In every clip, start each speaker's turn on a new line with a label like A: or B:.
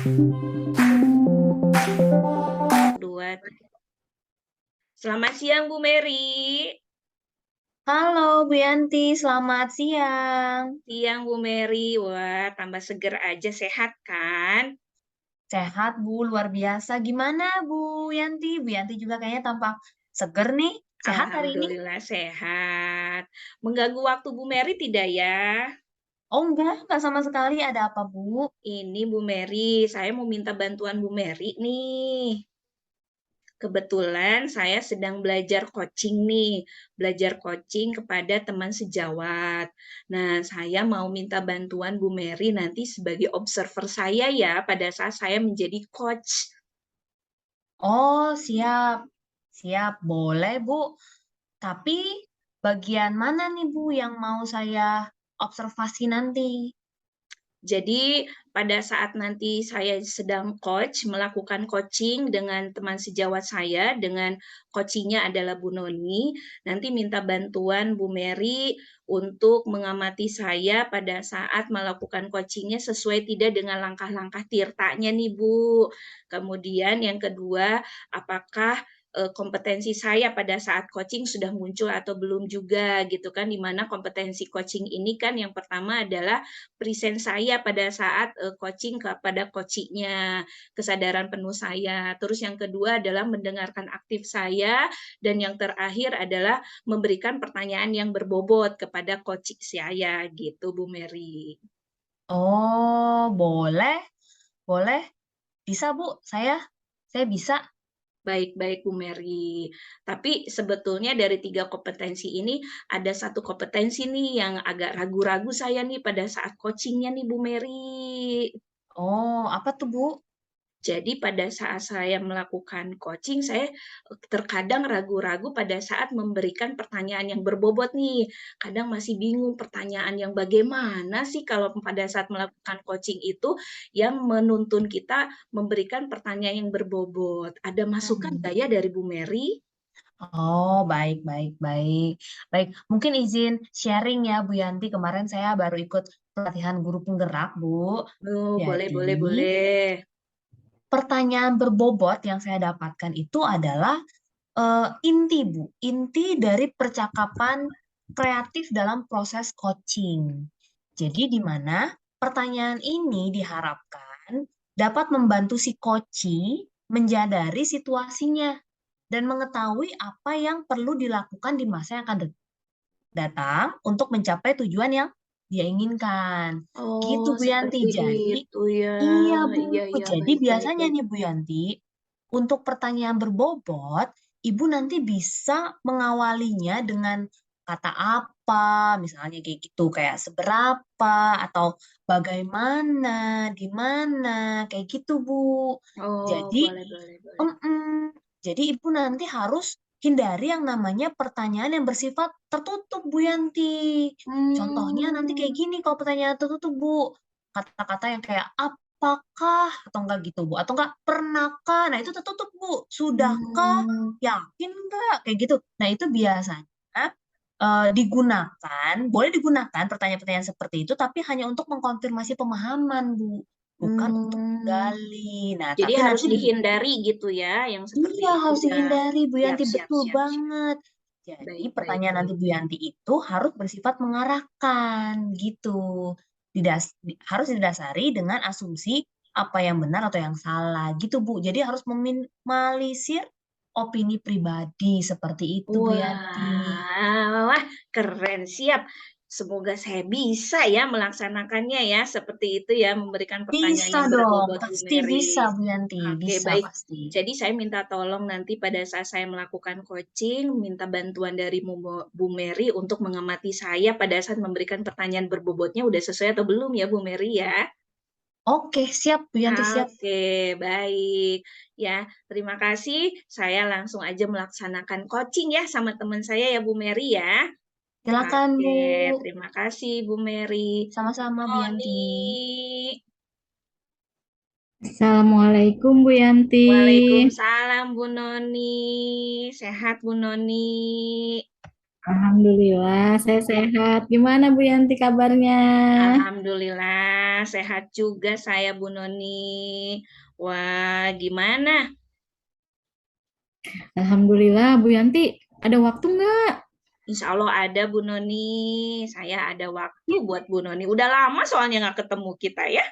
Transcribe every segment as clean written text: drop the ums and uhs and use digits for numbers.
A: Dua. Selamat siang Bu Mary.
B: Halo Bu Yanti, selamat siang.
A: Siang Bu Mary. Wah, tambah seger aja, sehat kan?
B: Sehat Bu, luar biasa. Gimana Bu Yanti? Bu Yanti juga kayaknya tampak seger nih. Sehat hari ini?
A: Alhamdulillah sehat. Mengganggu waktu Bu Mary tidak ya?
B: Oh enggak sama sekali. Ada apa Bu?
A: Ini Bu Mary, saya mau minta bantuan Bu Mary nih. Kebetulan saya sedang belajar coaching nih, belajar coaching kepada teman sejawat. Nah, saya mau minta bantuan Bu Mary nanti sebagai observer saya ya pada saat saya menjadi coach.
B: Oh siap, siap. Boleh Bu. Tapi bagian mana nih Bu yang mau saya observasi nanti?
A: Jadi pada saat nanti saya sedang coach, melakukan coaching dengan teman sejawat saya, dengan coachingnya adalah Bu Noni, nanti minta bantuan Bu Mary untuk mengamati saya pada saat melakukan coachingnya sesuai tidak dengan langkah-langkah tirtanya nih Bu. Kemudian yang kedua, apakah kompetensi saya pada saat coaching sudah muncul atau belum juga gitu kan, di mana kompetensi coaching ini kan yang pertama adalah present saya pada saat coaching kepada coachingnya, kesadaran penuh saya. Terus yang kedua adalah mendengarkan aktif saya, dan yang terakhir adalah memberikan pertanyaan yang berbobot kepada coaching saya gitu Bu Mary.
B: Oh boleh, boleh. Bisa Bu, saya bisa.
A: Baik-baik Bu Mary. Tapi sebetulnya dari tiga kompetensi ini ada satu kompetensi nih yang agak ragu-ragu saya nih pada saat coachingnya nih Bu Mary.
B: Oh apa tuh Bu?
A: Jadi pada saat saya melakukan coaching, saya terkadang ragu-ragu pada saat memberikan pertanyaan yang berbobot nih. Kadang masih bingung pertanyaan yang bagaimana sih kalau pada saat melakukan coaching itu yang menuntun kita memberikan pertanyaan yang berbobot. Ada masukan
B: Hmm.
A: nggak ya dari Bu Mary?
B: Oh, baik, baik, baik. Baik, mungkin izin sharing ya, Bu Yanti. Kemarin saya baru ikut pelatihan guru penggerak, Bu.
A: Oh, boleh,
B: Jadi,
A: boleh, boleh.
B: pertanyaan berbobot yang saya dapatkan itu adalah inti, Bu. Inti dari percakapan kreatif dalam proses coaching. Jadi, di mana pertanyaan ini diharapkan dapat membantu si coachee menjadari situasinya dan mengetahui apa yang perlu dilakukan di masa yang akan datang untuk mencapai tujuan yang dia inginkan. Gitu
A: Oh,
B: Bu Yanti.
A: seperti
B: Jadi,
A: itu ya.
B: iya Bu.
A: Iya, iya,
B: Jadi
A: baik, baik,
B: biasanya
A: baik.
B: nih Bu Yanti, untuk pertanyaan berbobot, Ibu nanti bisa mengawalinya dengan kata apa, misalnya kayak gitu, kayak seberapa, atau bagaimana, di mana, kayak gitu Bu.
A: Oh,
B: Jadi,
A: boleh, boleh, boleh.
B: jadi Ibu nanti harus hindari yang namanya pertanyaan yang bersifat tertutup, Bu Yanti. Contohnya nanti kayak
A: Hmm.
B: gini kalau pertanyaan tertutup, Bu. Kata-kata yang kayak apakah atau enggak gitu, Bu. Atau enggak pernahkah. Nah, itu tertutup, Bu. Sudahkah?
A: Hmm.
B: Yakin enggak? Kayak gitu. Nah, itu biasanya digunakan, boleh digunakan pertanyaan-pertanyaan seperti itu, tapi hanya untuk mengkonfirmasi pemahaman, Bu. Bukan untuk
A: Hmm.
B: menggali. Nah,
A: Jadi
B: tapi
A: harus
B: nanti
A: dihindari gitu ya, yang seperti
B: iya,
A: itu
B: harus
A: ya.
B: dihindari Bu
A: Siap,
B: Yanti,
A: siap,
B: betul
A: siap, siap.
B: banget. Jadi
A: Baik, baik,
B: pertanyaan
A: baik.
B: nanti Bu Yanti itu harus bersifat mengarahkan gitu. Harus didasari dengan asumsi apa yang benar atau yang salah gitu Bu. Jadi harus meminimalisir opini pribadi seperti itu Bu Yanti.
A: Wah, keren, siap. Semoga saya bisa ya melaksanakannya ya, seperti itu ya, memberikan pertanyaan
B: Bisa
A: yang
B: dong,
A: berbobot Bu
B: pasti bisa
A: Mary.
B: Bu Yanti,
A: Oke,
B: bisa
A: baik.
B: pasti.
A: Jadi saya minta tolong nanti pada saat saya melakukan coaching, minta bantuan dari Bu Mary untuk mengamati saya pada saat memberikan pertanyaan berbobotnya udah sesuai atau belum ya Bu Mary ya.
B: Oke, siap Bu Yanti, siap.
A: Oke, baik. Ya, terima kasih. Saya langsung aja melaksanakan coaching ya sama teman saya ya Bu Mary ya.
B: Silakan
A: Oke,
B: Bu.
A: terima kasih Bu Mary.
B: Sama-sama Bu
A: Noni.
B: Yanti.
C: Assalamualaikum Bu Yanti.
A: Waalaikumsalam Bu Noni. Sehat Bu Noni.
C: Alhamdulillah, saya sehat. Gimana Bu Yanti kabarnya?
A: Alhamdulillah, sehat juga saya Bu Noni. Wah, gimana?
C: Alhamdulillah, Bu Yanti, ada waktu nggak?
A: Insya Allah ada Bu Noni. Saya ada waktu buat Bu Noni. Udah lama soalnya nggak ketemu kita ya.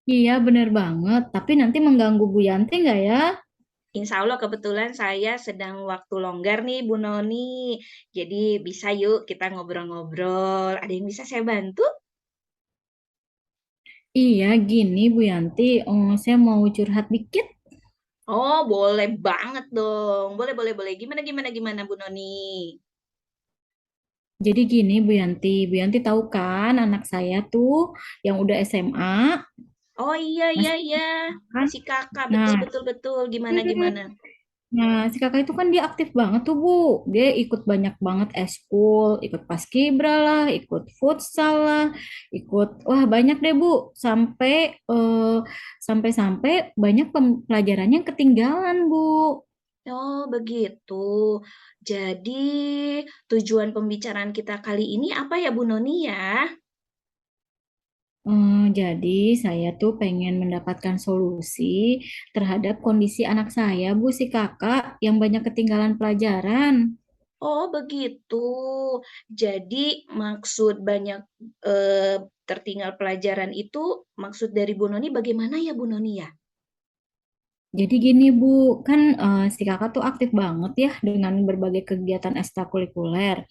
C: Iya, bener banget. Tapi nanti mengganggu Bu Yanti nggak ya?
A: Insya Allah kebetulan saya sedang waktu longgar nih Bu Noni. Jadi bisa yuk kita ngobrol-ngobrol. Ada yang bisa saya bantu?
C: Iya, gini Bu Yanti, saya mau curhat dikit.
A: Oh, boleh banget dong. Boleh, boleh, boleh. Gimana, gimana, gimana Bu Noni?
C: Jadi gini Bu Yanti tahu kan anak saya tuh yang udah SMA,
A: Oh iya, iya,
C: masih
A: iya.
C: kan?
A: Si kakak, betul,
C: Nah,
A: betul, betul. Gimana,
C: hmm,
A: gimana?
C: nah, si kakak itu kan dia aktif banget tuh Bu. Dia ikut banyak banget eskul, ikut paskibra lah, ikut futsal lah, ikut wah banyak deh Bu. Sampai banyak pelajarannya yang ketinggalan Bu.
A: Oh, begitu. Jadi, tujuan pembicaraan kita kali ini apa ya, Bu Noni ya?
C: Jadi saya tuh pengen mendapatkan solusi terhadap kondisi anak saya Bu si kakak yang banyak ketinggalan pelajaran.
A: Oh, begitu. Jadi, maksud banyak eh, tertinggal pelajaran itu, maksud dari Bu Noni bagaimana ya, Bu Noni ya?
C: Jadi gini Bu, kan si kakak tuh aktif banget ya dengan berbagai kegiatan ekstrakurikuler.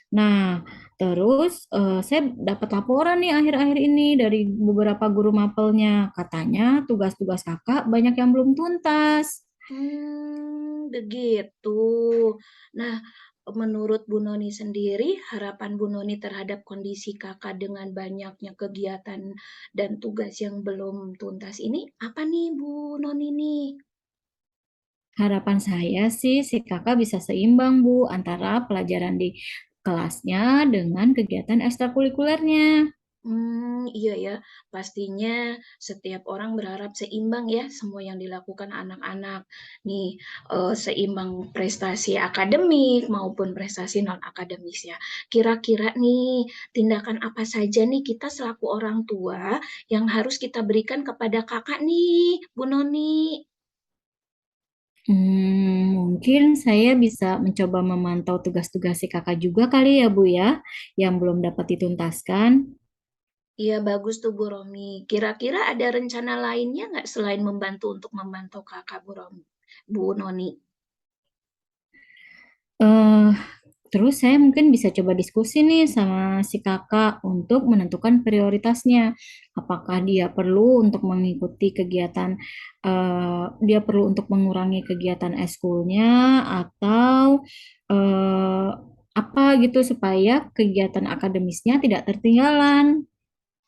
C: Nah, terus saya dapat laporan nih akhir-akhir ini dari beberapa guru mapelnya. Katanya tugas-tugas kakak banyak yang belum tuntas.
A: Begitu. Nah, menurut Bu Noni sendiri, harapan Bu Noni terhadap kondisi kakak dengan banyaknya kegiatan dan tugas yang belum tuntas ini, apa nih Bu Noni nih?
C: Harapan saya sih si kakak bisa seimbang Bu antara pelajaran di kelasnya dengan kegiatan ekstrakurikulernya.
A: Iya ya, pastinya setiap orang berharap seimbang ya semua yang dilakukan anak-anak. Nih, seimbang prestasi akademik maupun prestasi non-akademis ya. Kira-kira nih, tindakan apa saja nih kita selaku orang tua yang harus kita berikan kepada kakak nih, Bu Noni?
C: Mungkin saya bisa mencoba memantau tugas-tugas si kakak juga kali ya Bu ya, yang belum dapat dituntaskan.
A: Iya, bagus tuh Bu Romi. Kira-kira ada rencana lainnya nggak selain membantu untuk memantau kakak Bu Romi? Bu Noni?
C: Eh, Terus saya mungkin bisa coba diskusi nih sama si kakak untuk menentukan prioritasnya. Apakah dia perlu untuk mengikuti kegiatan, dia perlu untuk mengurangi kegiatan eskulnya atau eh, apa gitu supaya kegiatan akademisnya tidak tertinggalan.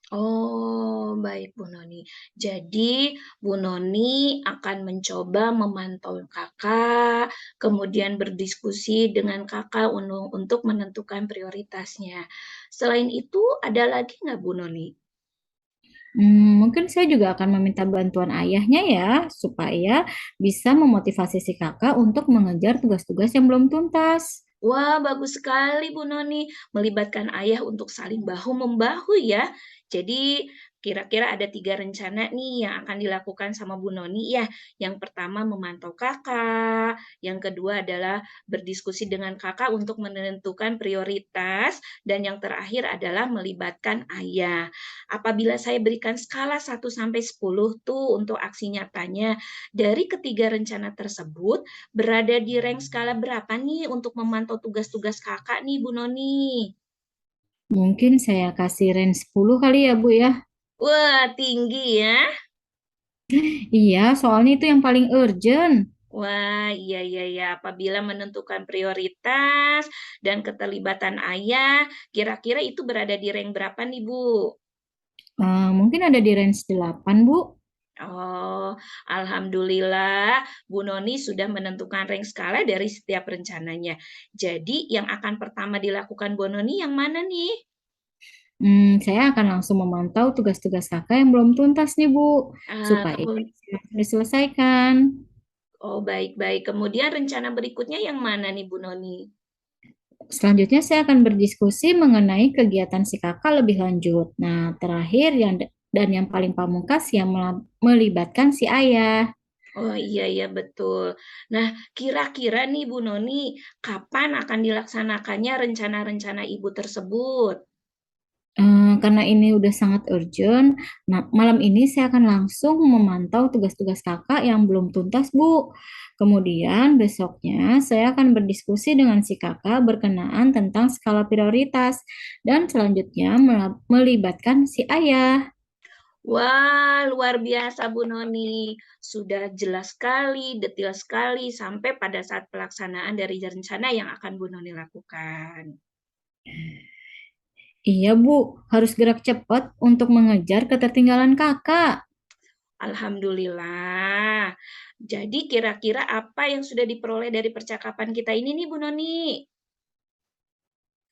A: Oh, baik Bu Noni. Jadi, Bu Noni akan mencoba memantau kakak, kemudian berdiskusi dengan kakak untuk menentukan prioritasnya. Selain itu, ada lagi nggak Bu Noni?
C: Mungkin saya juga akan meminta bantuan ayahnya ya, supaya bisa memotivasi si kakak untuk mengejar tugas-tugas yang belum tuntas.
A: Wah, bagus sekali Bu Noni. Melibatkan ayah untuk saling bahu-membahu ya. Jadi, kira-kira ada tiga rencana nih yang akan dilakukan sama Bu Noni ya. Yang pertama memantau kakak. Yang kedua adalah berdiskusi dengan kakak untuk menentukan prioritas. Dan yang terakhir adalah melibatkan ayah. Apabila saya berikan skala 1 sampai 10 tuh untuk aksi nyatanya, dari ketiga rencana tersebut, berada di rank skala berapa nih untuk memantau tugas-tugas kakak nih, Bu Noni?
C: Mungkin saya kasih range 10 kali ya Bu ya.
A: Wah, tinggi ya.
C: Iya, soalnya itu yang paling urgent.
A: Wah, iya, iya, iya. Apabila menentukan prioritas dan keterlibatan ayah, kira-kira itu berada di rank berapa nih, Bu?
C: Mungkin ada di range 8 Bu.
A: Oh, alhamdulillah Bu Noni sudah menentukan rank skala dari setiap rencananya. Jadi, yang akan pertama dilakukan Bu Noni yang mana nih?
C: Saya akan langsung memantau tugas-tugas kakak yang belum tuntas nih Bu, supaya
A: Kemudian,
C: diselesaikan.
A: oh, baik-baik. Kemudian rencana berikutnya yang mana nih, Bu Noni?
C: Selanjutnya saya akan berdiskusi mengenai kegiatan si kakak lebih lanjut. Nah, terakhir dan yang paling pamungkas yang melibatkan si ayah.
A: Oh iya iya betul. Nah, kira-kira nih Bu Noni, kapan akan dilaksanakannya rencana-rencana Ibu tersebut?
C: Karena ini udah sangat urgent, nah malam ini saya akan langsung memantau tugas-tugas kakak yang belum tuntas, Bu. Kemudian besoknya saya akan berdiskusi dengan si kakak berkenaan tentang skala prioritas dan selanjutnya melibatkan si ayah.
A: Wah, luar biasa Bu Noni. Sudah jelas sekali, detail sekali, sampai pada saat pelaksanaan dari rencana yang akan Bu Noni lakukan.
C: Iya, Bu, harus gerak cepat untuk mengejar ketertinggalan kakak.
A: Alhamdulillah. Jadi kira-kira apa yang sudah diperoleh dari percakapan kita ini nih Bu Noni?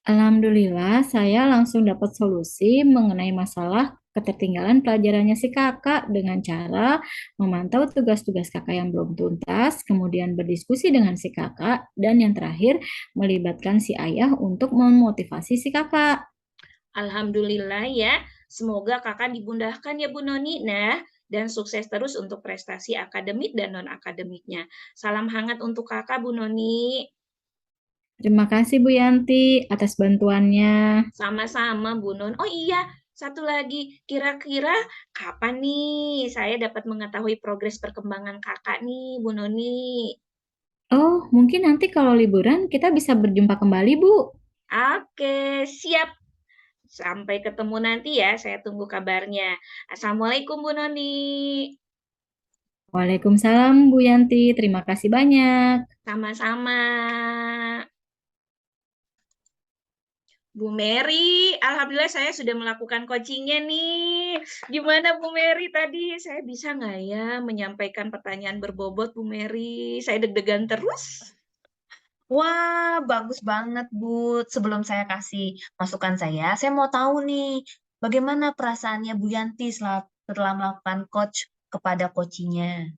C: Alhamdulillah, saya langsung dapat solusi mengenai masalah ketertinggalan pelajarannya si kakak dengan cara memantau tugas-tugas kakak yang belum tuntas, kemudian berdiskusi dengan si kakak, dan yang terakhir melibatkan si ayah untuk memotivasi si kakak.
A: Alhamdulillah ya. Semoga kakak dibundahkan ya Bu Noni. Nah, dan sukses terus untuk prestasi akademik dan non-akademiknya. Salam hangat untuk kakak Bu Noni.
C: Terima kasih Bu Yanti atas bantuannya.
A: Sama-sama Bu Nun. Oh iya, satu lagi. Kira-kira kapan nih saya dapat mengetahui progres perkembangan kakak nih Bu Noni?
C: Oh, mungkin nanti kalau liburan kita bisa berjumpa kembali, Bu.
A: Oke, siap. Sampai ketemu nanti ya, saya tunggu kabarnya. Assalamualaikum Bu Noni.
C: Waalaikumsalam Bu Yanti, terima kasih banyak.
A: Sama-sama. Bu Mary, alhamdulillah saya sudah melakukan coachingnya nih. Gimana Bu Mary tadi? Saya bisa nggak ya menyampaikan pertanyaan berbobot Bu Mary? Saya deg-degan terus.
B: Wah, bagus banget, Bu. Sebelum saya kasih masukan saya mau tahu nih, bagaimana perasaannya Bu Yanti setelah melakukan coach kepada coachingnya?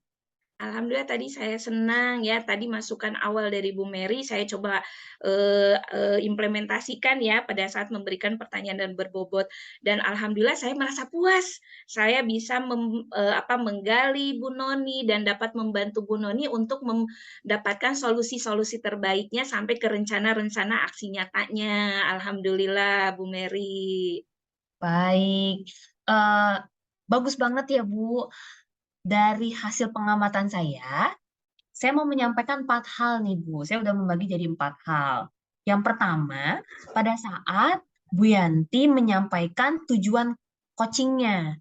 A: Alhamdulillah tadi saya senang ya, tadi masukan awal dari Bu Mary saya coba, implementasikan ya pada saat memberikan pertanyaan dan berbobot dan alhamdulillah saya merasa puas. Saya bisa menggali Bu Noni dan dapat membantu Bu Noni untuk mendapatkan solusi-solusi terbaiknya sampai ke rencana-rencana aksi nyatanya. Alhamdulillah Bu Mary.
B: Baik, eh, bagus banget ya, Bu. Dari hasil pengamatan saya mau menyampaikan 4 hal nih, Bu. Saya udah membagi jadi 4 hal. Yang pertama, pada saat Bu Yanti menyampaikan tujuan coachingnya.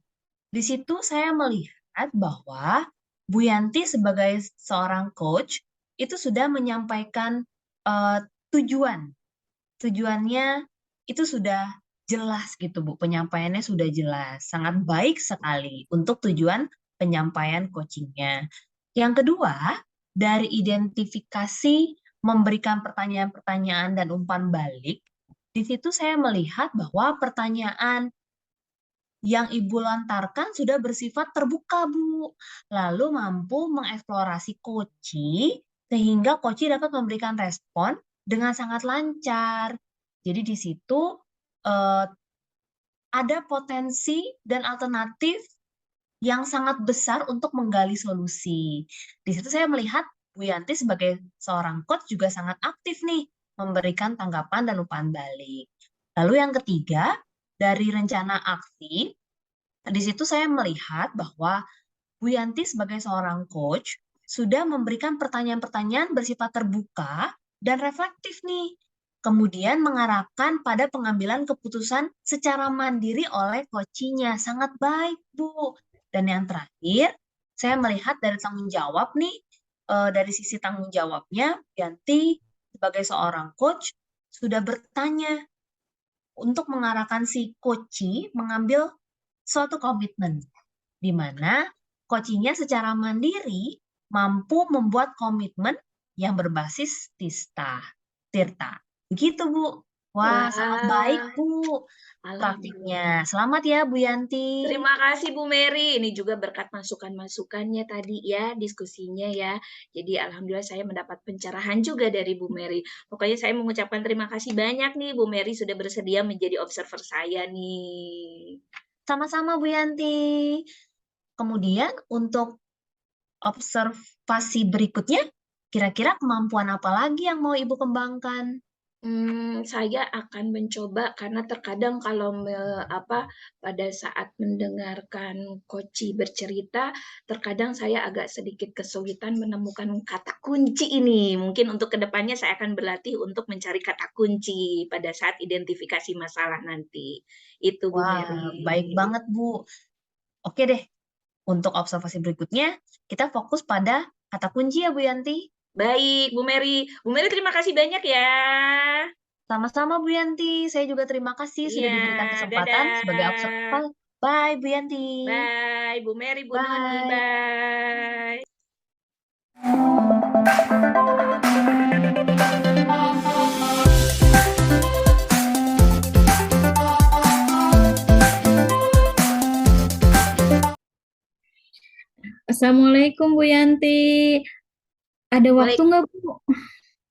B: Di situ saya melihat bahwa Bu Yanti sebagai seorang coach itu sudah menyampaikan eh, tujuan. Tujuannya itu sudah jelas gitu, Bu. Penyampaiannya sudah jelas. Sangat baik sekali untuk tujuan penyampaian coachingnya. Yang kedua, dari identifikasi memberikan pertanyaan-pertanyaan dan umpan balik, di situ saya melihat bahwa pertanyaan yang Ibu lontarkan sudah bersifat terbuka, Bu. Lalu mampu mengeksplorasi Koci, sehingga Koci dapat memberikan respon dengan sangat lancar. Jadi di situ eh, ada potensi dan alternatif yang sangat besar untuk menggali solusi. Di situ saya melihat Bu Yanti sebagai seorang coach juga sangat aktif nih, memberikan tanggapan dan umpan balik. Lalu yang ketiga, dari rencana aksi, di situ saya melihat bahwa Bu Yanti sebagai seorang coach sudah memberikan pertanyaan-pertanyaan bersifat terbuka dan reflektif nih. Kemudian mengarahkan pada pengambilan keputusan secara mandiri oleh coachingnya. Sangat baik, Bu. Dan yang terakhir, saya melihat dari tanggung jawab nih, dari sisi tanggung jawabnya, Yanti sebagai seorang coach sudah bertanya untuk mengarahkan si coachee mengambil suatu komitmen, di mana coachingnya secara mandiri mampu membuat komitmen yang berbasis Tirta. Begitu, Bu. Wah, sangat baik,
A: Wah,
B: Bu,
A: alhamdulillah.
B: praktiknya. Selamat ya, Bu Yanti.
A: Terima kasih Bu Mary. Ini juga berkat masukan-masukannya tadi ya, diskusinya ya. Jadi alhamdulillah saya mendapat pencerahan juga dari Bu Mary. Pokoknya saya mengucapkan terima kasih banyak nih Bu Mary sudah bersedia menjadi observer saya nih.
B: Sama-sama, Bu Yanti. Kemudian untuk observasi berikutnya, kira-kira kemampuan apa lagi yang mau Ibu kembangkan?
A: Saya akan mencoba karena terkadang kalau pada saat mendengarkan Koci bercerita, terkadang saya agak sedikit kesulitan menemukan kata kunci ini. Mungkin untuk kedepannya saya akan berlatih untuk mencari kata kunci pada saat identifikasi masalah nanti. Itu Bu
B: Wah,
A: Mary.
B: baik banget, Bu. Oke deh, untuk observasi berikutnya, kita fokus pada kata kunci ya, Bu Yanti.
A: Baik, Bu Mary. Bu Mary terima kasih banyak ya.
B: Sama-sama, Bu Yanti. Saya juga terima kasih
A: Iya,
B: sudah diberikan kesempatan sebagai observer.
A: dadah.
B: Bye, Bu Yanti.
A: Bye, Bu Mary, Bu Noni,
B: Bye.
A: bye.
C: Assalamualaikum Bu Yanti. Ada waktu
A: Waalaikum-
C: nggak Bu?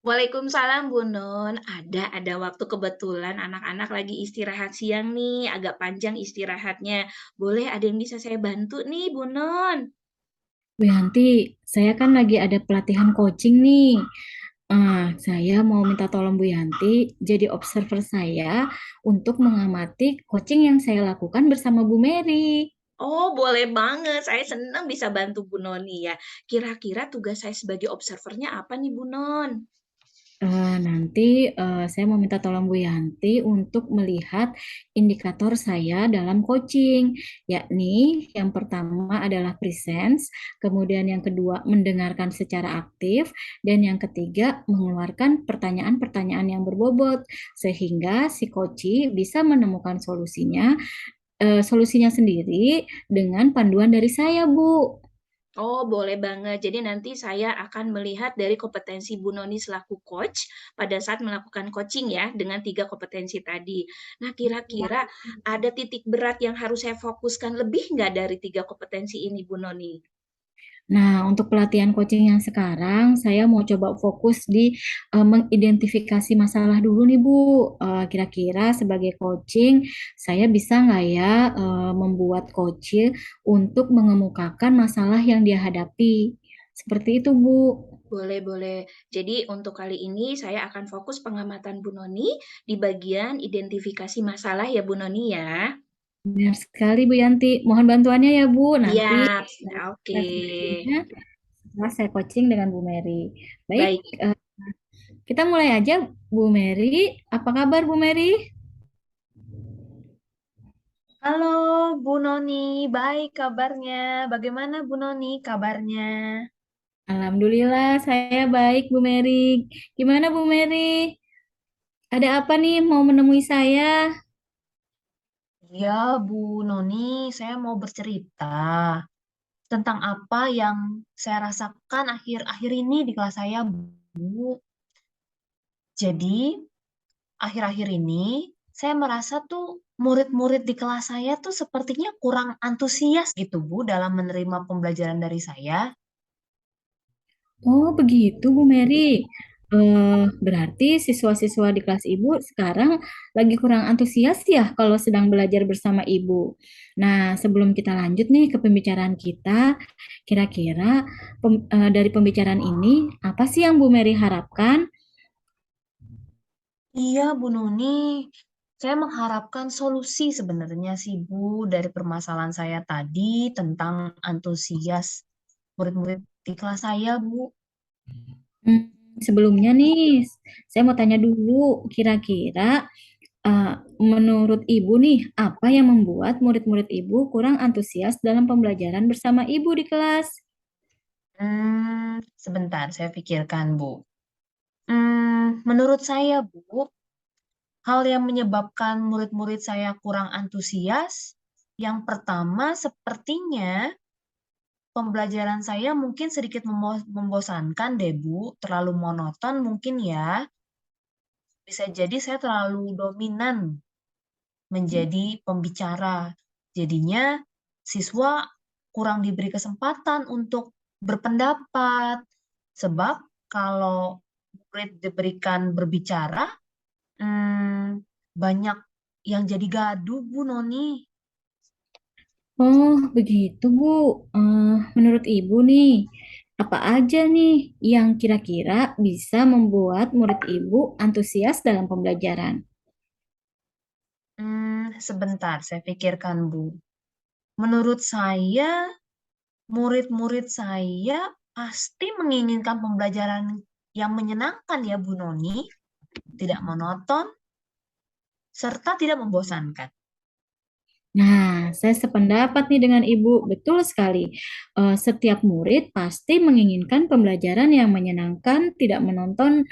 A: Waalaikumsalam Bu Nun. Ada waktu kebetulan anak-anak lagi istirahat siang nih, agak panjang istirahatnya. Boleh ada yang bisa saya bantu nih Bu Nun?
C: Bu Yanti, saya kan lagi ada pelatihan coaching nih. Saya mau minta tolong Bu Yanti jadi observer saya untuk mengamati coaching yang saya lakukan bersama Bu Mary.
A: Oh, boleh banget. Saya senang bisa bantu Bu Noni ya. Kira-kira tugas saya sebagai observernya apa nih Bu Non?
C: Nanti saya mau minta tolong Bu Yanti untuk melihat indikator saya dalam coaching, yakni yang pertama adalah presence, kemudian yang kedua mendengarkan secara aktif, dan yang ketiga mengeluarkan pertanyaan-pertanyaan yang berbobot, sehingga si coach bisa menemukan solusinya sendiri dengan panduan dari saya, Bu.
A: Oh, boleh banget. Jadi nanti saya akan melihat dari kompetensi Bu Noni selaku coach pada saat melakukan coaching ya, dengan 3 kompetensi tadi. Nah, kira-kira ada titik berat yang harus saya fokuskan lebih nggak dari 3 kompetensi ini, Bu Noni?
C: Nah, untuk pelatihan coaching yang sekarang, saya mau coba fokus di mengidentifikasi masalah dulu nih, Bu. Kira-kira sebagai coaching, saya bisa nggak ya membuat coach untuk mengemukakan masalah yang dia hadapi? Seperti itu, Bu.
A: Boleh, boleh. Jadi untuk kali ini saya akan fokus pengamatan Bu Noni di bagian identifikasi masalah ya, Bu Noni ya.
C: Benar sekali, Bu Yanti. Mohon bantuannya ya, Bu. Nanti
A: Siap. Oke.
C: sesi berikutnya setelah saya coaching dengan Bu Mary. Baik,
A: Baik.
C: eh, kita mulai aja, Bu Mary. Apa kabar, Bu Mary?
B: Halo, Bu Noni. Baik kabarnya. Bagaimana, Bu Noni, kabarnya?
C: Alhamdulillah, saya baik, Bu Mary. Gimana, Bu Mary? Ada apa nih mau menemui saya?
B: Ya, Bu Noni, saya mau bercerita tentang apa yang saya rasakan akhir-akhir ini di kelas saya, Bu. Jadi, akhir-akhir ini saya merasa tuh murid-murid di kelas saya tuh sepertinya kurang antusias gitu, Bu, dalam menerima pembelajaran dari saya.
C: Oh, begitu, Bu Mary. Berarti siswa-siswa di kelas Ibu sekarang lagi kurang antusias ya kalau sedang belajar bersama Ibu. Nah, sebelum kita lanjut nih ke pembicaraan kita, kira-kira dari pembicaraan ini, apa sih yang Bu Mary harapkan?
B: Iya, Bu Nuni. Saya mengharapkan solusi sebenarnya sih, Bu, dari permasalahan saya tadi tentang antusias murid-murid di kelas saya, Bu.
C: Hmm, Sebelumnya nih, saya mau tanya dulu, kira-kira eh, menurut Ibu nih, apa yang membuat murid-murid Ibu kurang antusias dalam pembelajaran bersama Ibu di kelas?
B: Sebentar, saya pikirkan, Bu. Menurut saya, Bu, hal yang menyebabkan murid-murid saya kurang antusias, yang pertama sepertinya pembelajaran saya mungkin sedikit membosankan deh, Bu. Terlalu monoton mungkin ya. Bisa jadi saya terlalu dominan menjadi pembicara. Jadinya siswa kurang diberi kesempatan untuk berpendapat. Sebab kalau murid diberikan berbicara, banyak yang jadi gaduh, Bu Noni.
C: Oh, begitu, Bu. Menurut Ibu nih, apa aja nih yang kira-kira bisa membuat murid Ibu antusias dalam pembelajaran?
B: Sebentar, saya pikirkan, Bu. Menurut saya, murid-murid saya pasti menginginkan pembelajaran yang menyenangkan ya, Bu Noni, tidak monoton, serta tidak membosankan.
C: Nah, saya sependapat nih dengan Ibu. Betul sekali. Setiap murid pasti menginginkan pembelajaran yang menyenangkan, tidak monoton,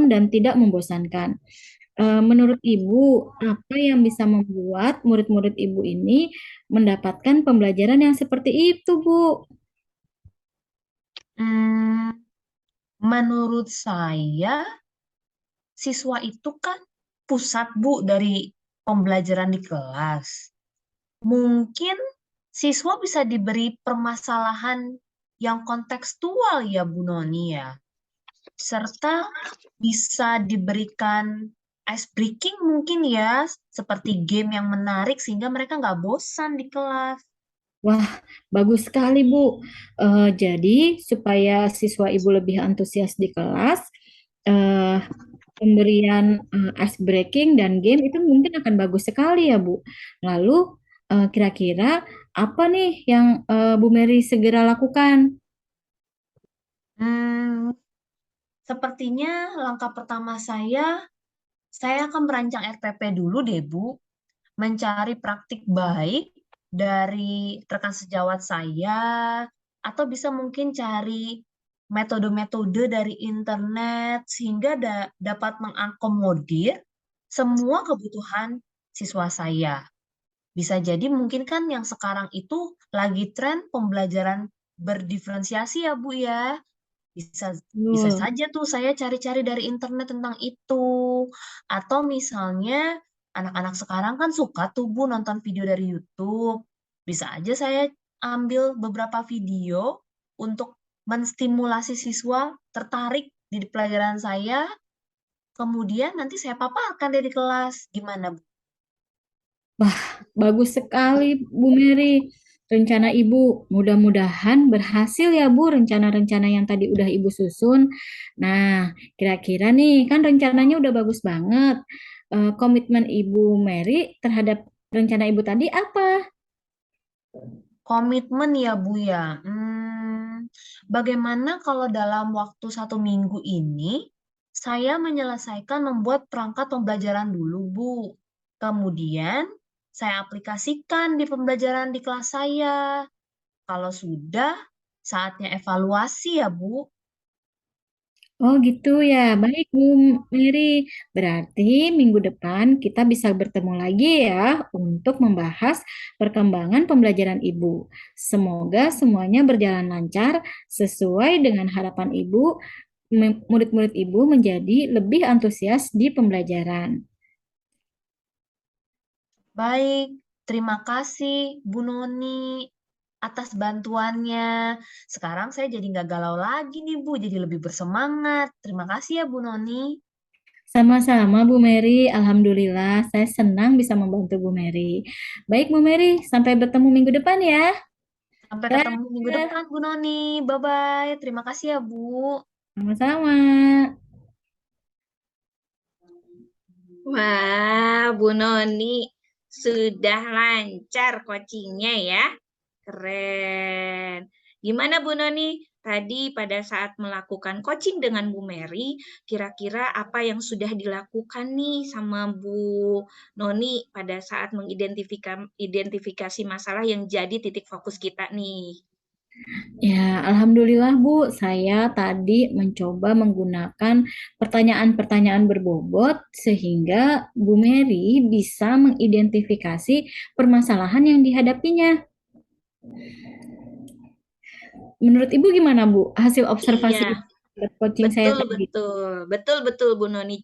C: dan tidak membosankan. Menurut Ibu, apa yang bisa membuat murid-murid Ibu ini mendapatkan pembelajaran yang seperti itu, Bu?
B: Hmm, menurut saya, siswa itu kan pusat, Bu, dari pembelajaran di kelas. Mungkin siswa bisa diberi permasalahan yang kontekstual ya, Bu Noni ya. Serta bisa diberikan ice breaking mungkin ya, seperti game yang menarik sehingga mereka nggak bosan di kelas.
C: Wah, bagus sekali, Bu. Jadi, supaya siswa Ibu lebih antusias di kelas, eh, pemberian ice breaking dan game itu mungkin akan bagus sekali ya, Bu. Lalu, kira-kira apa nih yang Bu Mary segera lakukan?
B: Hmm, sepertinya langkah pertama saya akan merancang RPP dulu deh, Bu. Mencari praktik baik dari rekan sejawat saya, atau bisa mungkin cari metode-metode dari internet sehingga dapat mengakomodir semua kebutuhan siswa saya. Bisa jadi mungkin kan yang sekarang itu lagi tren pembelajaran berdiferensiasi ya Bu ya. Bisa bisa
C: Betul.
B: saja tuh saya cari-cari dari internet tentang itu. Atau misalnya anak-anak sekarang kan suka tuh Bu nonton video dari YouTube. Bisa aja saya ambil beberapa video untuk menstimulasi siswa tertarik di pelajaran saya. Kemudian nanti saya paparkan deh di kelas. Gimana Bu?
C: Bagus sekali, Bu Mary. Rencana Ibu, mudah-mudahan berhasil ya, Bu, rencana-rencana yang tadi udah Ibu susun. Nah, kira-kira nih, kan rencananya udah bagus banget. Komitmen Ibu Mary terhadap rencana Ibu tadi apa?
B: Komitmen ya Bu ya. Bagaimana kalau dalam waktu 1 minggu ini saya menyelesaikan membuat perangkat pembelajaran dulu Bu. Kemudian saya aplikasikan di pembelajaran di kelas saya. Kalau sudah, saatnya evaluasi ya Bu.
C: Oh gitu ya, baik Bu Mary. Berarti minggu depan kita bisa bertemu lagi ya untuk membahas perkembangan pembelajaran Ibu. Semoga semuanya berjalan lancar sesuai dengan harapan Ibu, murid-murid Ibu menjadi lebih antusias di pembelajaran.
B: Baik, terima kasih Bu Noni atas bantuannya. Sekarang saya jadi nggak galau lagi nih Bu, jadi lebih bersemangat. Terima kasih ya Bu Noni.
C: Sama-sama Bu Mary, Alhamdulillah saya senang bisa membantu Bu Mary. Baik Bu Mary, sampai bertemu minggu depan ya.
B: Sampai ketemu minggu
C: Dadah,
B: depan Bu Noni. Bye-bye. Terima kasih ya Bu.
C: sama-sama.
A: Wah, Bu Noni sudah lancar coachingnya ya. Keren. Gimana Bu Noni? Tadi pada saat melakukan coaching dengan Bu Mary, kira-kira apa yang sudah dilakukan nih sama Bu Noni pada saat mengidentifikasi masalah yang jadi titik fokus kita nih?
C: Ya, alhamdulillah Bu, saya tadi mencoba menggunakan pertanyaan-pertanyaan berbobot sehingga Bu Mary bisa mengidentifikasi permasalahan yang dihadapinya. Menurut Ibu gimana Bu, hasil observasi
A: Iya,
C: Ibu? coaching saya
A: Betul,
C: tadi.
A: betul. Betul, betul, Bu Noni.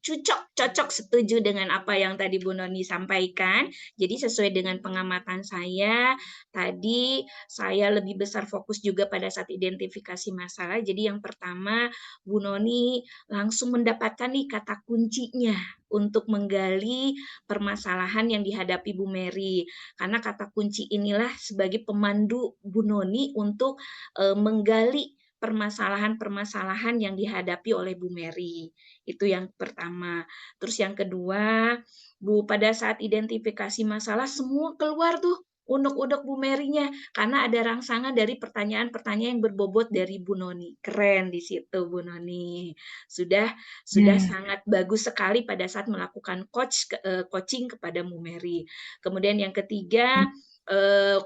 A: Cocok setuju dengan apa yang tadi Bu Noni sampaikan. Jadi sesuai dengan pengamatan saya, tadi saya lebih besar fokus juga pada saat identifikasi masalah. Jadi yang pertama, Bu Noni langsung mendapatkan nih kata kuncinya untuk menggali permasalahan yang dihadapi Bu Mary. Karena kata kunci inilah sebagai pemandu Bu Noni untuk menggali permasalahan-permasalahan yang dihadapi oleh Bu Mary. Itu yang pertama. Terus yang kedua, Bu, pada saat identifikasi masalah semua keluar tuh unek-unek Bu Mary-nya karena ada rangsangan dari pertanyaan-pertanyaan yang berbobot dari Bu Noni. Keren di situ Bu Noni. Sudah
C: Ya.
A: sangat bagus sekali pada saat melakukan coaching kepada Bu Mary. Kemudian yang ketiga,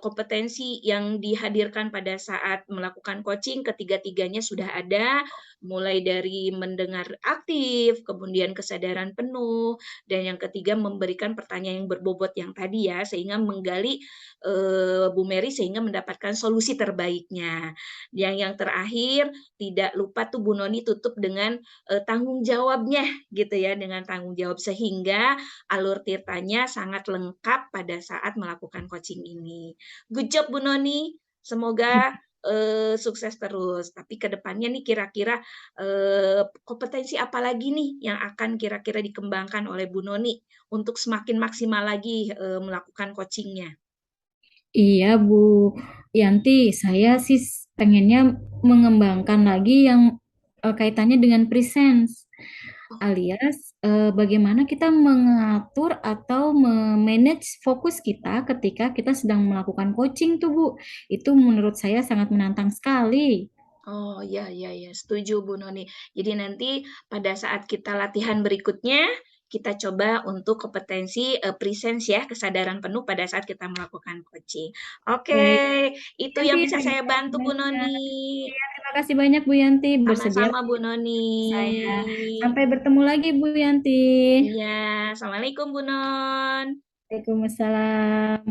A: kompetensi yang dihadirkan pada saat melakukan coaching ketiga-tiganya sudah ada, mulai dari mendengar aktif, kemudian kesadaran penuh, dan yang ketiga memberikan pertanyaan yang berbobot yang tadi ya, sehingga menggali Bu Mary sehingga mendapatkan solusi terbaiknya. Yang terakhir tidak lupa tuh Bu Noni tutup dengan tanggung jawabnya gitu ya, dengan tanggung jawab sehingga alur tirtanya sangat lengkap pada saat melakukan coaching ini. Good job Bu Noni, semoga sukses terus. Tapi ke depannya nih kira-kira kompetensi apa lagi nih yang akan kira-kira dikembangkan oleh Bu Noni untuk semakin maksimal lagi melakukan coachingnya?
C: Iya, Bu Yanti, saya sih pengennya mengembangkan lagi yang kaitannya dengan presence, alias bagaimana kita mengatur atau memanage fokus kita ketika kita sedang melakukan coaching tuh, Bu. Itu menurut saya sangat menantang sekali.
A: Oh ya ya ya, setuju Bu Noni. Jadi nanti pada saat kita latihan berikutnya kita coba untuk kompetensi presence ya, kesadaran penuh pada saat kita melakukan coaching. Oke,
C: Baik,
A: itu
C: Yanti,
A: yang bisa
C: terima
A: saya
C: kasih
A: bantu Bu
C: banyak.
A: Noni.
C: Iya, terima kasih banyak Bu Yanti bersedia
A: Sama-sama Bu Noni.
C: membantu saya. Sampai bertemu lagi Bu Yanti.
A: Iya, Assalamualaikum Bu Non.
C: Waalaikumsalam.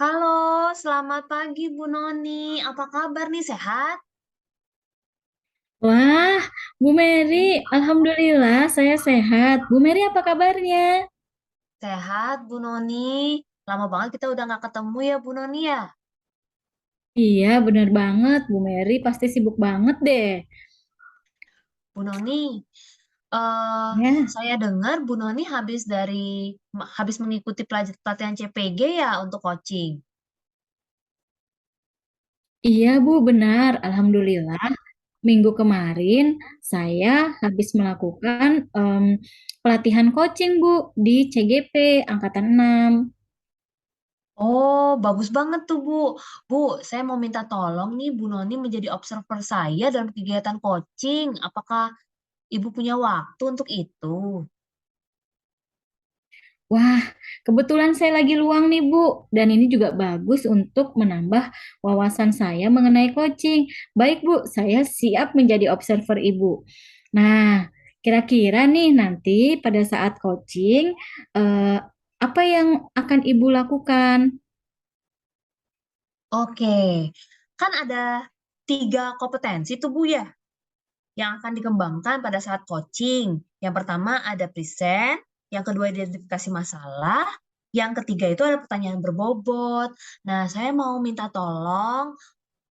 B: Halo, selamat pagi Bu Noni. Apa kabar nih, sehat?
C: Wah, Bu Mary, Alhamdulillah saya sehat. Bu Mary apa kabarnya?
B: Sehat Bu Noni. Lama banget kita udah nggak ketemu ya Bu Noni ya.
C: Iya, bener banget. Bu Mary pasti sibuk banget deh.
B: Bu Noni, eh
C: Ya,
B: saya dengar Bu Noni habis mengikuti pelatihan CPG ya untuk coaching.
C: iya Bu, benar. Alhamdulillah. Minggu kemarin saya habis melakukan pelatihan coaching Bu di CGP Angkatan 6.
B: Oh, bagus banget tuh Bu. Bu, saya mau minta tolong nih Bu Noni menjadi observer saya dalam kegiatan coaching. Apakah Ibu punya waktu untuk itu?
C: Wah, kebetulan saya lagi luang nih Bu, dan ini juga bagus untuk menambah wawasan saya mengenai coaching. Baik Bu, saya siap menjadi observer Ibu. Nah, kira-kira nih nanti pada saat coaching, eh, apa yang akan Ibu lakukan?
B: Oke, kan ada 3 kompetensi tuh Bu ya, yang akan dikembangkan pada saat coaching. Yang pertama ada present, yang kedua identifikasi masalah, yang ketiga itu ada pertanyaan berbobot. Nah, saya mau minta tolong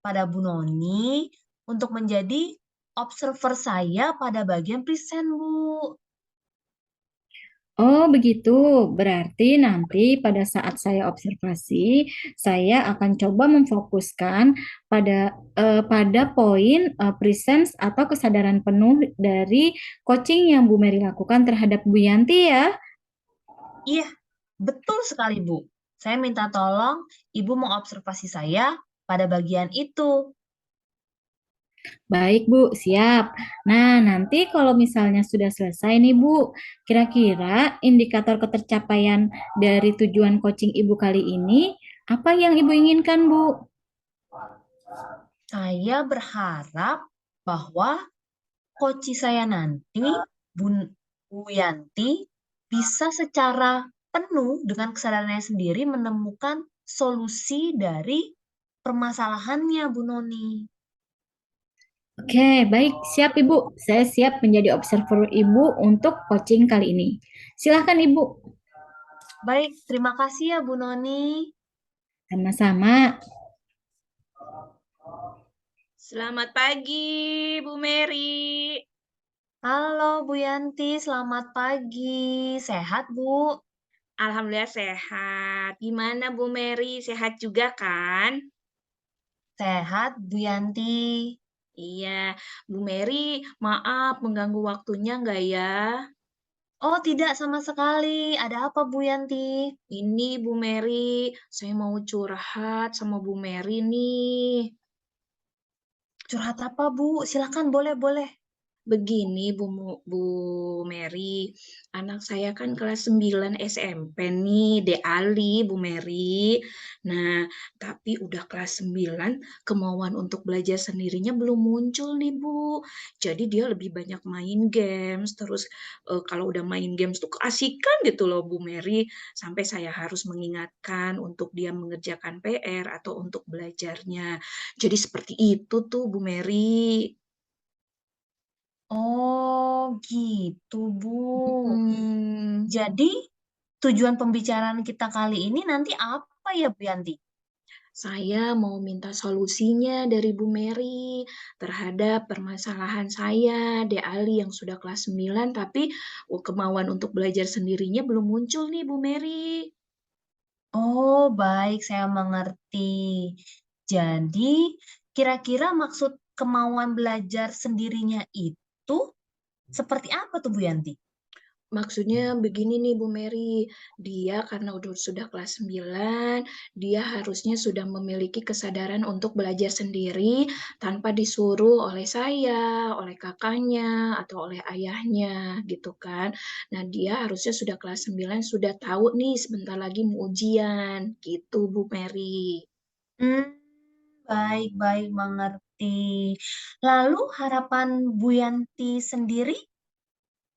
B: pada Bu Noni untuk menjadi observer saya pada bagian present, Bu.
C: Oh, begitu. Berarti nanti pada saat saya observasi, saya akan coba memfokuskan pada poin presence atau kesadaran penuh dari coaching yang Bu Mary lakukan terhadap Bu Yanti ya.
B: Iya, betul sekali, Bu. Saya minta tolong Ibu mengobservasi saya pada bagian itu.
C: Baik, Bu, siap. Nah, nanti kalau misalnya sudah selesai nih, Bu, kira-kira indikator ketercapaian dari tujuan coaching Ibu kali ini, apa yang Ibu inginkan, Bu?
B: Saya berharap bahwa koci saya nanti, Bu Yanti, bisa secara penuh dengan kesadarannya sendiri menemukan solusi dari permasalahannya, Bu Noni.
C: Oke, baik, siap Ibu. Saya siap menjadi observer Ibu untuk coaching kali ini. Silahkan Ibu.
B: Baik, terima kasih ya Bu Noni.
C: Sama-sama.
A: Selamat pagi, Bu Mary.
B: Halo Bu Yanti, selamat pagi. Sehat Bu?
A: Alhamdulillah sehat. Gimana Bu Mary? Sehat juga kan?
B: Sehat Bu Yanti.
A: Iya, Bu Mary, maaf mengganggu waktunya nggak ya?
B: Oh tidak sama sekali. Ada apa Bu Yanti?
A: Ini Bu Mary, saya mau curhat sama Bu Mary nih.
B: Curhat apa Bu? Silakan boleh boleh.
A: Begini Bu Mary, anak saya kan kelas 9 SMP nih, De Ali Bu Mary. Nah, tapi udah kelas 9, kemauan untuk belajar sendirinya belum muncul nih Bu. Jadi dia lebih banyak main games, terus kalau udah main games tuh keasikan gitu loh Bu Mary, sampai saya harus mengingatkan untuk dia mengerjakan PR atau untuk belajarnya. Jadi seperti itu tuh Bu Mary.
B: Oh gitu Bu.
A: Hmm,
B: Jadi tujuan pembicaraan kita kali ini nanti apa ya Bu Yanti?
A: saya mau minta solusinya dari Bu Mary terhadap permasalahan saya, De Ali yang sudah kelas 9, tapi kemauan untuk belajar sendirinya belum muncul nih Bu Mary.
B: Oh baik, saya mengerti. Jadi kira-kira maksud kemauan belajar sendirinya itu seperti apa tuh Bu Yanti?
A: Maksudnya begini nih Bu Mary, dia karena udah sudah kelas 9, dia harusnya sudah memiliki kesadaran untuk belajar sendiri tanpa disuruh oleh saya, oleh kakaknya, atau oleh ayahnya gitu kan. Nah dia harusnya sudah kelas 9, sudah tahu nih sebentar lagi mau ujian gitu Bu Mary.
B: Hmm, baik-baik mengerti. Lalu harapan Bu Yanti sendiri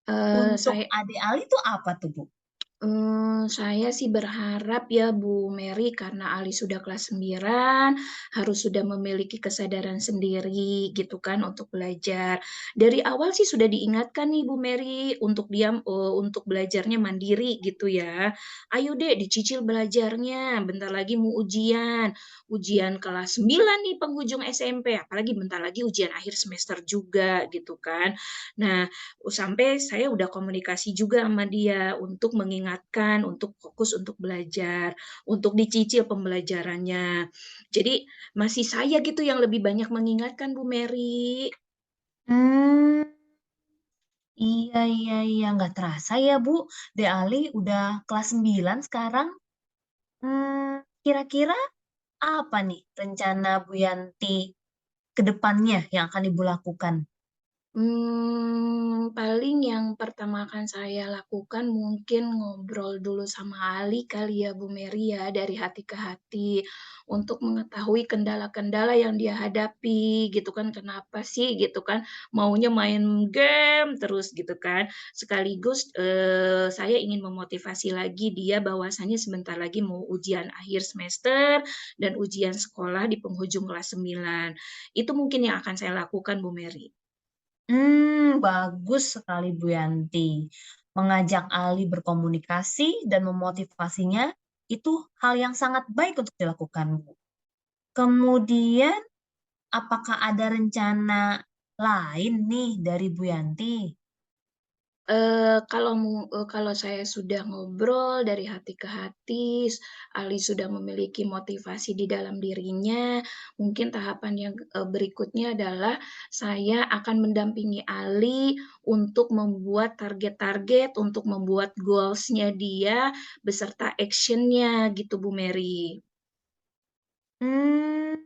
B: untuk
A: Saya
B: adik Ali itu apa tuh Bu?
A: Saya sih berharap ya Bu Mary karena Ali sudah kelas 9 harus sudah memiliki kesadaran sendiri gitu kan untuk belajar. Dari awal sih sudah diingatkan nih Bu Mary untuk dia untuk belajarnya mandiri gitu ya. Ayo deh dicicil belajarnya, bentar lagi mau ujian. Ujian kelas 9 nih penghujung SMP, apalagi bentar lagi ujian akhir semester juga gitu kan. Nah, sampai saya udah komunikasi juga sama dia untuk mengingatkan, untuk fokus untuk belajar, untuk dicicil pembelajarannya. Jadi masih saya gitu yang lebih banyak mengingatkan Bu Mary.
B: Hmm, iya, nggak terasa ya Bu. De Ali udah kelas 9 sekarang. Kira-kira apa nih rencana Bu Yanti ke depannya yang akan Ibu lakukan?
A: Paling yang pertama akan saya lakukan mungkin ngobrol dulu sama Ali kali ya Bu Mary ya dari hati ke hati untuk mengetahui kendala-kendala yang dia hadapi gitu kan kenapa sih gitu kan maunya main game terus gitu kan sekaligus saya ingin memotivasi lagi dia bahwasanya sebentar lagi mau ujian akhir semester dan ujian sekolah di penghujung kelas 9 itu mungkin yang akan saya lakukan Bu Mary.
B: Bagus sekali Bu Yanti. Mengajak Ali berkomunikasi dan memotivasinya itu hal yang sangat baik untuk dilakukan, Bu. Kemudian, apakah ada rencana lain nih dari Bu Yanti?
A: Kalau saya sudah ngobrol dari hati ke hati, Ali sudah memiliki motivasi di dalam dirinya, mungkin tahapan yang berikutnya adalah saya akan mendampingi Ali untuk membuat target-target, untuk membuat goals-nya dia beserta action-nya gitu Bu Mary.
B: Hmm,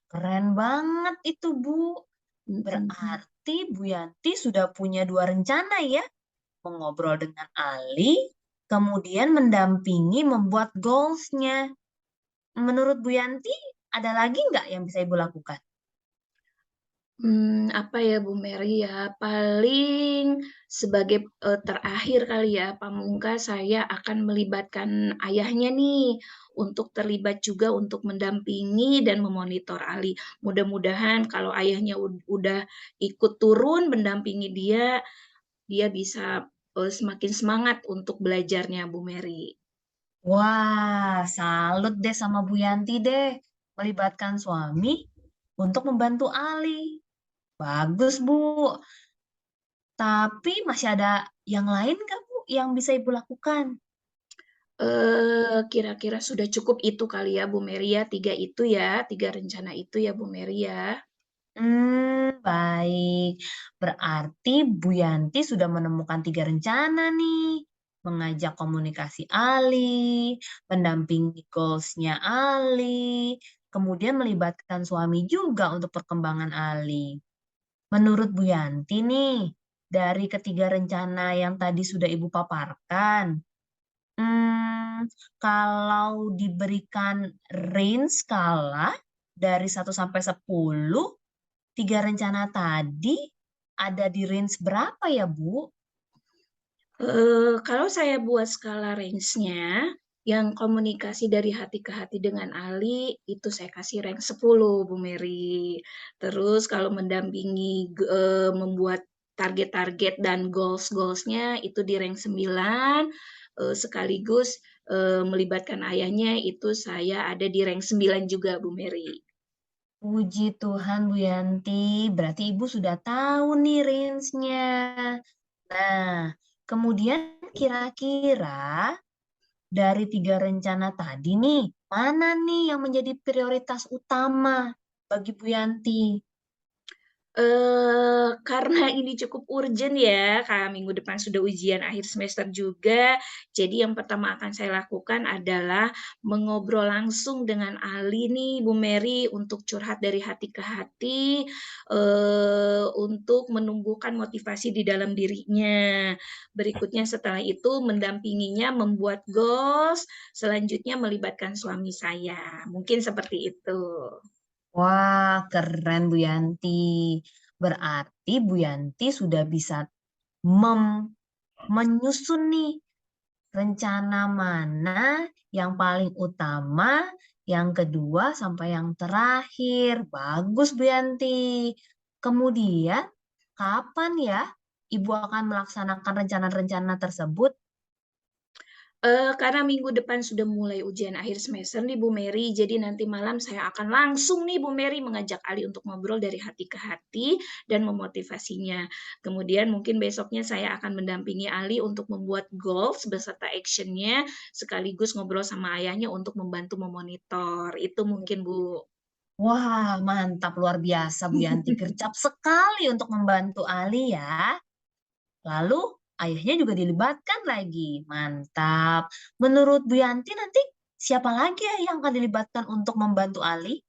B: keren banget itu, Bu.
A: Mm-mm.
B: Berarti Bu Yanti sudah punya dua rencana ya, mengobrol dengan Ali, kemudian mendampingi membuat goals-nya. Menurut Bu Yanti, ada lagi nggak yang bisa Ibu lakukan?
A: Apa ya Bu Mary ya, paling sebagai terakhir kali ya, pamungkas saya akan melibatkan ayahnya nih untuk terlibat juga untuk mendampingi dan memonitor Ali. Mudah-mudahan kalau ayahnya udah ikut turun mendampingi dia, dia bisa semakin semangat untuk belajarnya Bu Mary.
B: Wah, salut deh sama Bu Yanti deh. Melibatkan suami untuk membantu Ali. Bagus, Bu. Tapi masih ada yang lain nggak, Bu, yang bisa Ibu lakukan?
A: Kira-kira sudah cukup itu kali ya Bu Mary ya, tiga rencana itu ya Bu Mary ya.
B: Baik. Berarti Bu Yanti sudah menemukan 3 rencana nih. Mengajak komunikasi Ali, mendampingi goals-nya Ali, kemudian melibatkan suami juga untuk perkembangan Ali. Menurut Bu Yanti nih, dari ketiga rencana yang tadi sudah Ibu paparkan, hmm, kalau diberikan range skala dari 1 sampai 10, 3 rencana tadi ada di range berapa ya, Bu?
A: Kalau saya buat skala range-nya, yang komunikasi dari hati ke hati dengan Ali, itu saya kasih rank 10, Bu Mary. Terus kalau mendampingi, membuat target-target dan goals-goals-nya itu di rank 9, sekaligus melibatkan ayahnya itu saya ada di rank 9 juga, Bu Mary.
B: Puji Tuhan, Bu Yanti. Berarti Ibu sudah tahu nih range-nya. Nah, kemudian kira-kira dari 3 rencana tadi nih, mana nih yang menjadi prioritas utama bagi Bu Yanti?
A: Karena ini cukup urgent ya, Kak, minggu depan sudah ujian akhir semester juga. Jadi yang pertama akan saya lakukan adalah mengobrol langsung dengan Ali nih, Bu Mary, untuk curhat dari hati ke hati, untuk menumbuhkan motivasi di dalam dirinya. Berikutnya setelah itu mendampinginya membuat goals, selanjutnya melibatkan suami saya. Mungkin seperti itu.
B: Wah, keren Bu Yanti. Berarti Bu Yanti sudah bisa menyusun nih rencana mana yang paling utama, yang kedua sampai yang terakhir. Bagus Bu Yanti. Kemudian, kapan ya Ibu akan melaksanakan rencana-rencana tersebut?
A: Karena minggu depan sudah mulai ujian akhir semester nih Bu Mary, jadi nanti malam saya akan langsung nih Bu Mary mengajak Ali untuk ngobrol dari hati ke hati dan memotivasinya. Kemudian mungkin besoknya saya akan mendampingi Ali untuk membuat goals beserta actionnya, sekaligus ngobrol sama ayahnya untuk membantu memonitor. Itu mungkin Bu.
B: Wah, mantap luar biasa Bu Yanti. Gercep sekali untuk membantu Ali ya. Lalu ayahnya juga dilibatkan lagi. Mantap. Menurut Bu Yanti nanti siapa lagi ya yang akan dilibatkan untuk membantu Ali?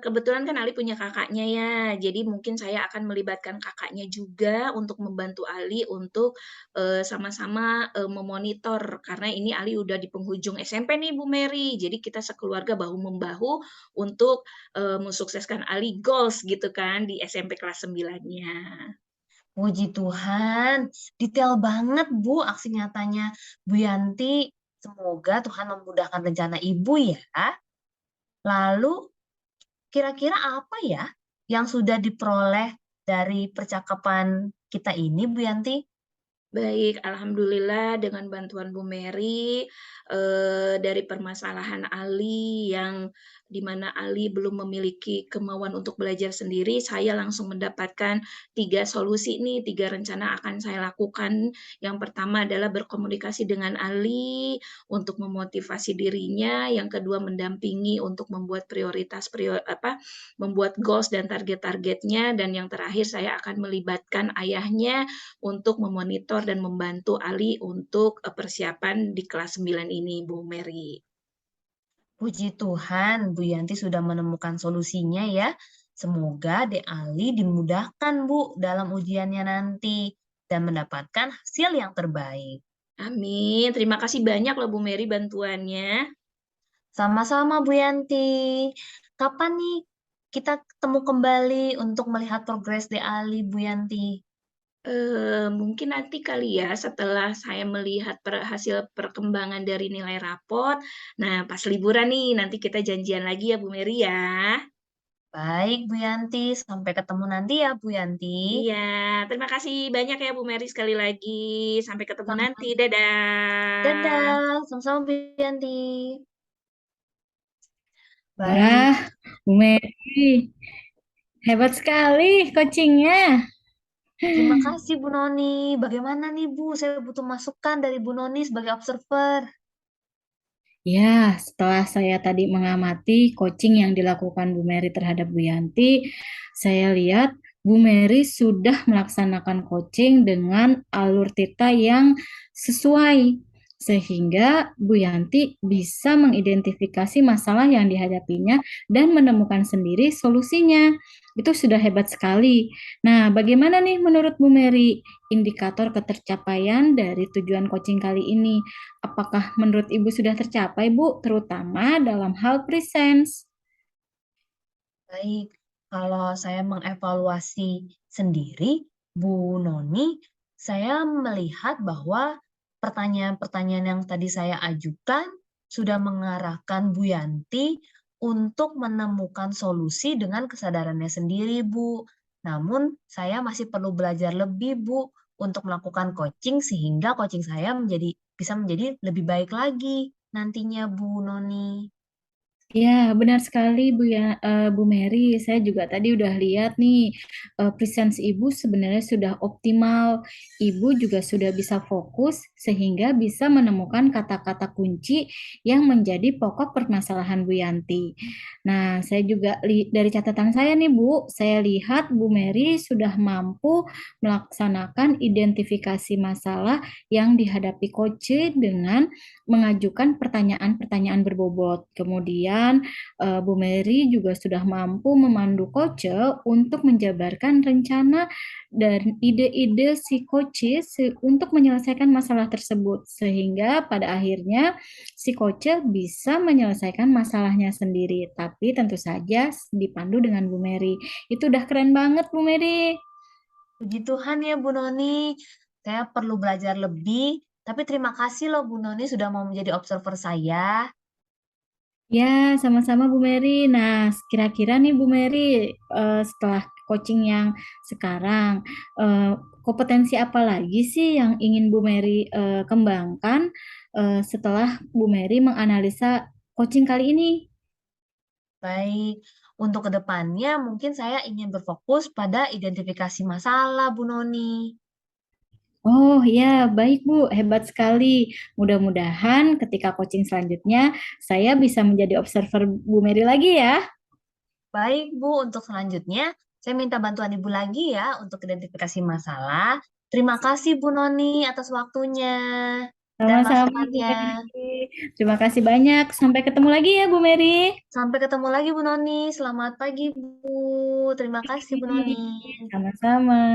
A: Kebetulan kan Ali punya kakaknya ya, jadi mungkin saya akan melibatkan kakaknya juga untuk membantu Ali untuk sama-sama memonitor karena ini Ali udah di penghujung SMP nih Bu Mary, jadi kita sekeluarga bahu membahu untuk mensukseskan Ali goals gitu kan di SMP kelas 9-nya.
B: Puji Tuhan, detail banget Bu aksi nyatanya Bu Yanti. Semoga Tuhan memudahkan rencana Ibu ya. Lalu kira-kira apa ya yang sudah diperoleh dari percakapan kita ini Bu Yanti?
A: Baik, alhamdulillah dengan bantuan Bu Mary, dari permasalahan Ali yang di mana Ali belum memiliki kemauan untuk belajar sendiri, saya langsung mendapatkan 3 solusi nih, 3 rencana akan saya lakukan. Yang pertama adalah berkomunikasi dengan Ali untuk memotivasi dirinya, yang kedua mendampingi untuk membuat membuat goals dan target-targetnya, dan yang terakhir saya akan melibatkan ayahnya untuk memonitor dan membantu Ali untuk persiapan di kelas 9 ini, Bu Mary.
B: Puji Tuhan, Bu Yanti sudah menemukan solusinya ya. Semoga Dek Ali dimudahkan Bu dalam ujiannya nanti dan mendapatkan hasil yang terbaik.
A: Amin. Terima kasih banyak loh Bu Mary bantuannya.
B: Sama-sama Bu Yanti. Kapan nih kita ketemu kembali untuk melihat progres DALI, Bu Yanti?
A: Mungkin nanti kali ya setelah saya melihat hasil perkembangan dari nilai raport. Nah, pas liburan nih, nanti kita janjian lagi ya Bu Mary ya.
B: Baik, Bu Yanti. Sampai ketemu nanti ya, Bu Yanti.
A: Iya, terima kasih banyak ya Bu Mary sekali lagi. Sampai ketemu nanti.
B: Sama-
A: Dadah.
B: Dadah, sama-sama Bu Yanti. Baik,
C: Wah, Bu Mary, hebat sekali coachingnya.
B: terima kasih Bu Noni. Bagaimana nih Bu? Saya butuh masukan dari Bu Noni sebagai observer.
C: Ya, setelah saya tadi mengamati coaching yang dilakukan Bu Mary terhadap Bu Yanti, saya lihat Bu Mary sudah melaksanakan coaching dengan alur tita yang sesuai, sehingga Bu Yanti bisa mengidentifikasi masalah yang dihadapinya dan menemukan sendiri solusinya. Itu sudah hebat sekali. Nah, bagaimana nih menurut Bu Mary indikator ketercapaian dari tujuan coaching kali ini? Apakah menurut Ibu sudah tercapai, Bu, terutama dalam hal presence?
B: Baik, kalau saya mengevaluasi sendiri, Bu Noni, saya melihat bahwa pertanyaan-pertanyaan yang tadi saya ajukan sudah mengarahkan Bu Yanti untuk menemukan solusi dengan kesadarannya sendiri, Bu. Namun, saya masih perlu belajar lebih, Bu, untuk melakukan coaching sehingga coaching saya bisa menjadi lebih baik lagi nantinya, Bu Noni.
C: Ya, benar sekali Bu Mary. Saya juga tadi udah lihat nih, presence Ibu sebenarnya sudah optimal. Ibu juga sudah bisa fokus sehingga bisa menemukan kata-kata kunci yang menjadi pokok permasalahan Bu Yanti. Nah, saya juga dari catatan saya nih Bu, saya lihat Bu Mary sudah mampu melaksanakan identifikasi masalah yang dihadapi coach dengan mengajukan pertanyaan-pertanyaan berbobot. Kemudian Bu Mary juga sudah mampu memandu coach untuk menjabarkan rencana dan ide-ide si coach untuk menyelesaikan masalah tersebut sehingga pada akhirnya si coach bisa menyelesaikan masalahnya sendiri. Tapi tentu saja dipandu dengan Bu Mary. Itu udah keren banget Bu Mary.
B: Puji Tuhan ya Bu Noni, saya perlu belajar lebih, tapi terima kasih loh Bu Noni sudah mau menjadi observer saya.
C: Ya, sama-sama Bu Mary. Nah, kira-kira nih Bu Mary, setelah coaching yang sekarang, eh, kompetensi apa lagi sih yang ingin Bu Mary kembangkan setelah Bu Mary menganalisa coaching kali ini?
B: Baik, untuk kedepannya mungkin saya ingin berfokus pada identifikasi masalah Bu Noni.
C: Oh ya, baik Bu, hebat sekali. Mudah-mudahan ketika coaching selanjutnya, saya bisa menjadi observer Bu Mary lagi ya.
B: Baik Bu, untuk selanjutnya saya minta bantuan Ibu lagi ya untuk identifikasi masalah. Terima kasih Bu Noni atas waktunya dan
C: Sama-sama Bu
B: masukannya.
C: Mary. Terima kasih banyak. Sampai ketemu lagi ya Bu Mary.
B: Sampai ketemu lagi Bu Noni. Selamat pagi Bu. Terima kasih Bu Noni.
C: Sama-sama.